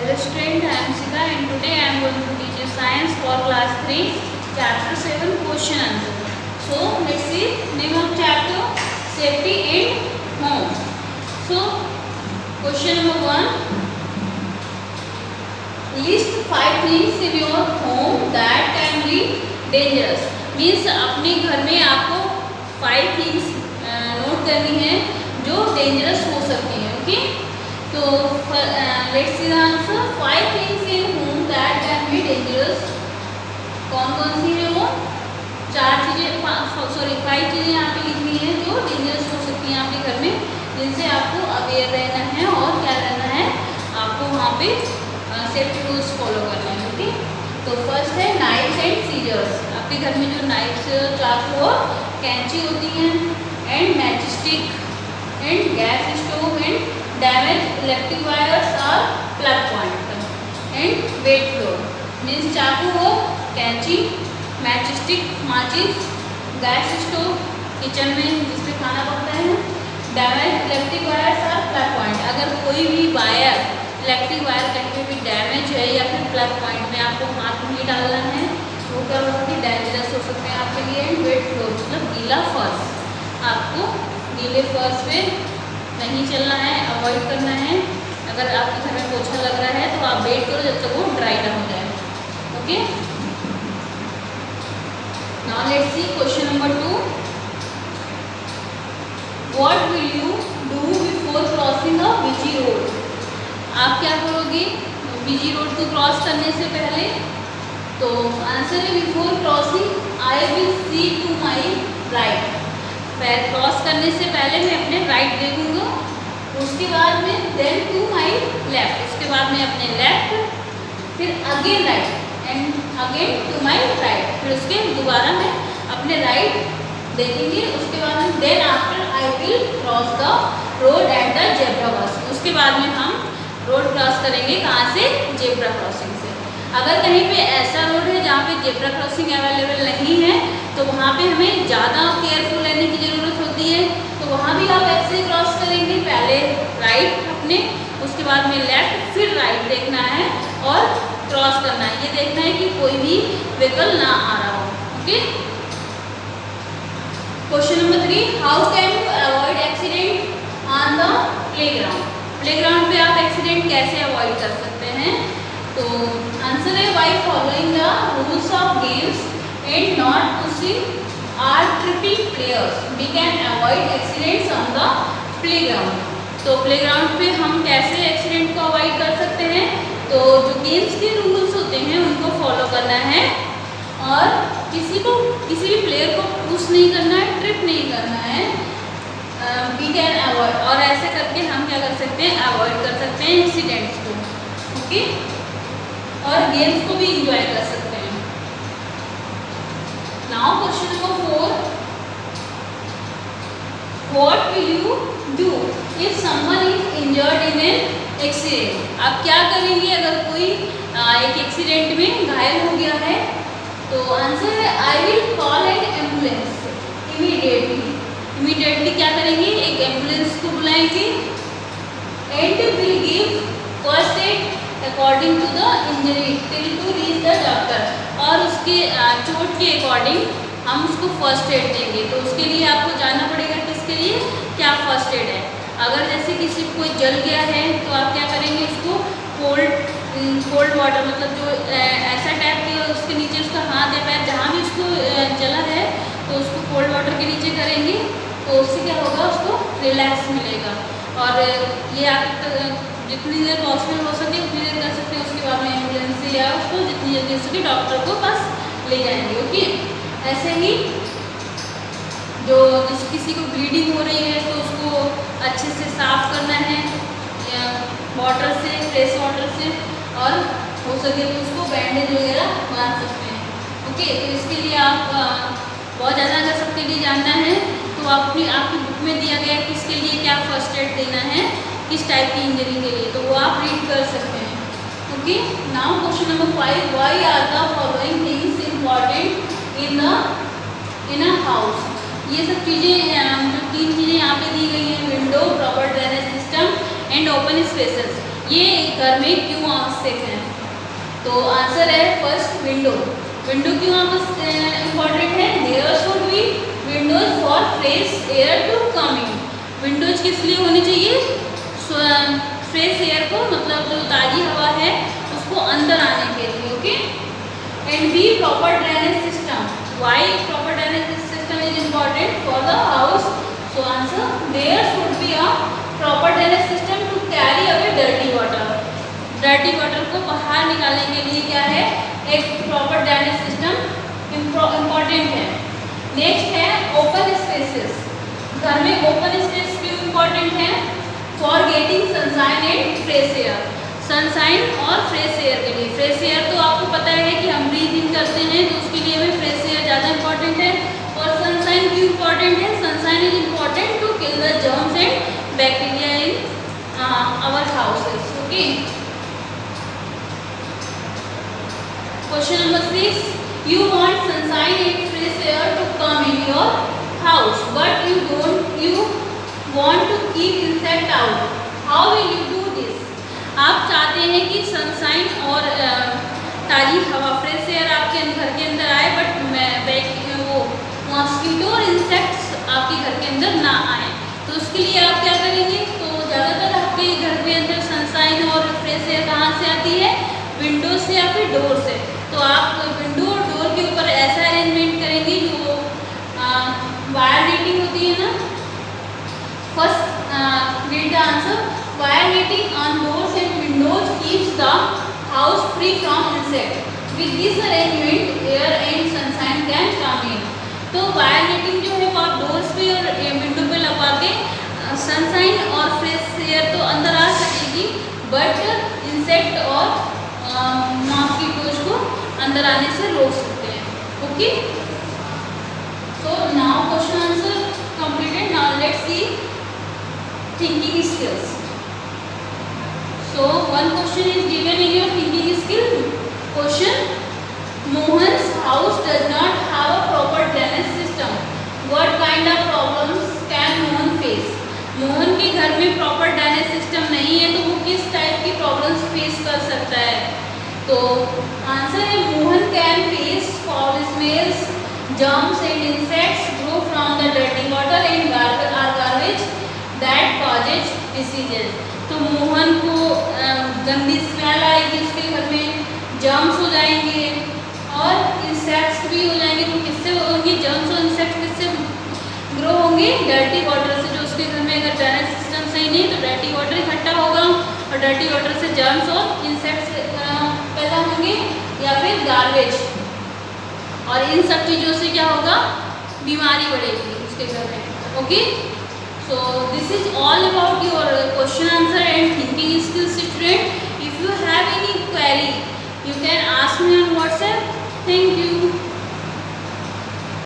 Hello student, I am Sika and today I am going to teach you science for class 3, chapter 7 question answer. So let's see name of chapter safety in home. So question number 1, list 5 things in your home that can be dangerous. Means अपने घर में आपको 5 things note करनी है जो dangerous हो सकती हैं. ओके, तो let's see the answer. 5 things in home that can be dangerous. कौन कौन सी है वो? 5 चीज़ें यहाँ पे लिखनी है जो डेंजरस हो सकती हैं आपके घर में, जिनसे आपको अवेयर रहना है और क्या रहना है, आपको वहाँ पे सेफ्टी रूल्स फॉलो करना है. ओके, तो फर्स्ट है नाइफ्स एंड सीजर्स. आपके घर में जो नाइफ्स, चाकू और कैंची होती हैं, and match stick and gas stove and damage electric wires और plug point and wet floor. Means चाकू हो, कैंची, मैच स्टिक, माचिस, गैस स्टोव किचन में जिसमें खाना पकता है, डैमेज इलेक्ट्रिक वायर्स और प्लग पॉइंट. अगर कोई भी वायर, इलेक्ट्रिक वायर कहीं पे भी डैमेज है या फिर प्लग पॉइंट में आपको हाथ नहीं डालना है, वो क्या बहुत ही डेंजरस हो सकते हैं आपके लिए. एंड वेट फ्लोर मतलब गीला फर्श. आपको गीले फर्श पे नहीं चलना है, अवॉइड करना है. अगर आपके घर में पोछा लग रहा है तो आप वेट करो जब तक वो ड्राई ना हो जाए. Okay, now let's see question number 2. What will you do before crossing a busy road? आप क्या करोगे बिजी रोड को क्रॉस करने से पहले? तो आंसर है before crossing I will see to my right. पैर क्रॉस करने से पहले मैं अपने राइट देखूंगा, उसके बाद में देन टू माई लेफ्ट, उसके बाद में अपने लेफ्ट, फिर again right and again to my right, फिर उसके दोबारा मैं अपने राइट देखेंगे. उसके बाद में then after I will cross the road at the zebra crossing. उसके बाद में हम रोड क्रॉस करेंगे. कहाँ से? जेब्रा क्रॉसिंग से. अगर कहीं पे ऐसा रोड है जहाँ पे जेब्रा क्रॉसिंग अवेलेबल नहीं है तो वहाँ पे हमें ज़्यादा केयरफुल रहने की ज़रूरत होती है. तो वहाँ भी आप ऐसे ही क्रॉस करेंगे, पहले राइट अपने, उसके बाद में लेफ्ट, फिर राइट देखना है और क्रॉस करना है. ये देखना है कि कोई भी व्हीकल ना आ रहा हो. Okay, question number 3, how can you avoid accident on the playground? Playground पे आप एक्सीडेंट कैसे अवॉइड कर सकते हैं? तो आंसर है by following the rules of games and not pushing or tripping players we can avoid accidents on the playground. तो playground पे हम कैसे एक्सीडेंट को अवॉइड कर सकते हैं? तो जो गेम्स के रूल्स होते हैं उनको फॉलो करना है और किसी भी प्लेयर को पुश नहीं करना है, ट्रिप नहीं करना है. वी कैन अवॉइड, और ऐसे करके हम क्या कर सकते हैं, अवॉइड कर सकते हैं इंसिडेंट्स को. ओके, और गेम्स को भी इंजॉय कर सकते हैं. Now question number 4, what will you do if someone is injured in an accident? आप क्या करेंगे अगर कोई एक एक्सीडेंट में घायल हो गया है? तो आंसर है I will call an ambulance immediately. Immediately क्या करेंगे, एक एम्बुलेंस को बुलाएंगे and will give first aid according to the injury till to reach the doctor. और उसके चोट के अकॉर्डिंग हम उसको फर्स्ट एड देंगे. तो उसके लिए आपको जानना पड़ेगा किसके लिए क्या फर्स्ट एड है. अगर जैसे किसी को कोई जल गया है तो आप क्या करेंगे, उसको कोल्ड वाटर, मतलब जो ऐसा टाइप के उसके नीचे उसका हाथ या पैर जहाँ भी उसको जला है तो उसको कोल्ड वाटर के नीचे करेंगे. तो उससे क्या होगा, उसको रिलैक्स मिलेगा. और ये आप जितनी देर पॉसिबल हो सके उतनी देर कर सकते हैं. उसके बाद में एम्बुलेंस से या उसको जितनी जल्दी हो सके डॉक्टर को पास ले जाएंगे. ओके, ऐसे ही जो किसी को ब्लीडिंग हो रही है तो उसको अच्छे से साफ करना है या वाटर से, फ्रेश वाटर से, और हो सके तो उसको बैंडेज वगैरह बांध सकते हैं. ओके, तो इसके लिए आप बहुत ज़्यादा अगर सबके लिए जानना है तो आपकी बुक में दिया गया किसके लिए क्या फर्स्ट एड देना है, किस टाइप की इंजरी के लिए, तो वो आप रीड कर सकते हैं. Okay, now question number 5, why are the following things important in a house? ये सब चीज़ें जो 3 चीज़ें यहाँ पे दी गई हैं, window, proper drainage system and open spaces, ये घर में क्यों आवश्यक है? तो आंसर है फर्स्ट विंडो। विंडो क्यों इम्पॉर्टेंट है? There should be windows for fresh air to come in. Windows किस लिए होनी चाहिए? फ्रेश एयर को, मतलब जो ताज़ी हवा है उसको अंदर आने के लिए। Okay, and B proper drainage system. Why proper drainage system is important for the house? So answer there should be a proper drainage system to carry away dirty water. Dirty water को बाहर निकालने के लिए क्या है? एक proper drainage system important है। Next है ओपन स्पेसेस। घर में ओपन स्पेस क्यों इम्पॉर्टेंट है? For getting sunshine and fresh air. Sunshine और फ्रेश एयर के लिए। फ्रेश एयर तो आपको पता है कि हम ब्रीथ इन करते हैं, तो उसके लिए हमें फ्रेश एयर ज़्यादा इम्पॉर्टेंट है। और सनशाइन क्यों इम्पॉर्टेंट है? Sunshine is important to kill the germs and bacteria in our houses. Okay, question number 6, you want sunshine and fresh air to come in your house, but you want to keep insect out. How will you do this? आप चाहते हैं कि sunshine और ताज़ी हवा, fresh air आपके घर के अंदर आए, बट वो मॉस्किटो और इंसेक्ट्स आपके घर के अंदर ना आए। तो उसके लिए आप क्या करेंगे? तो ज़्यादातर आपके घर के अंदर सनशाइन और फ्रेश एयर कहाँ से आती है? विंडो से या फिर डोर से। तो आप विंडो और डोर के ऊपर ऐसा अरेंजमेंट करेंगे जो वायर नेटिंग होती है ना। First read the answer. Wire netting on doors and windows keeps the house free from insect. With this arrangement air and sunshine can come in. तो वायर नेटिंग जो है वो आप डोर्स पे और विंडो पे लगा के सनशाइन और फ्रेश एयर तो अंदर आ सकेगी, बट इंसेक्ट और मॉस्किटोज को अंदर आने से रोक सकते हैं। Okay, so now question answer completed. Now let's see thinking skills. So one question is given in your thinking skill question. Mohan's house does not have a proper drainage system. What kind of problems can Mohan face? Mohan के घर में proper drainage system नहीं है, तो वो किस type की problems face कर सकता है? तो आंसर है Mohan can face foul smells, germs and insects grow from the dirty water and garbage that causes diseases. तो मोहन को गंदी स्मेल आएगी, उसके घर में जर्म्स हो जाएंगे और इंसेक्ट्स भी हो जाएंगे। तो किससे होंगे जर्म्स और इंसेक्ट्स? किससे ग्रो होंगे? डर्टी वाटर से। जो उसके घर में अगर ड्रेनेज सिस्टम सही नहीं तो डर्टी वाटर इकट्ठा होगा और डर्टी वाटर से जर्म्स और इंसेक्ट्स पैदा होंगे, या फिर गार्बेज। और इन सब चीज़ों से क्या होगा? बीमारी बढ़ेगी उसके घर में। Okay, so this is all about your question answer and thinking skills student. If you have any query you can ask me on WhatsApp. Thank you.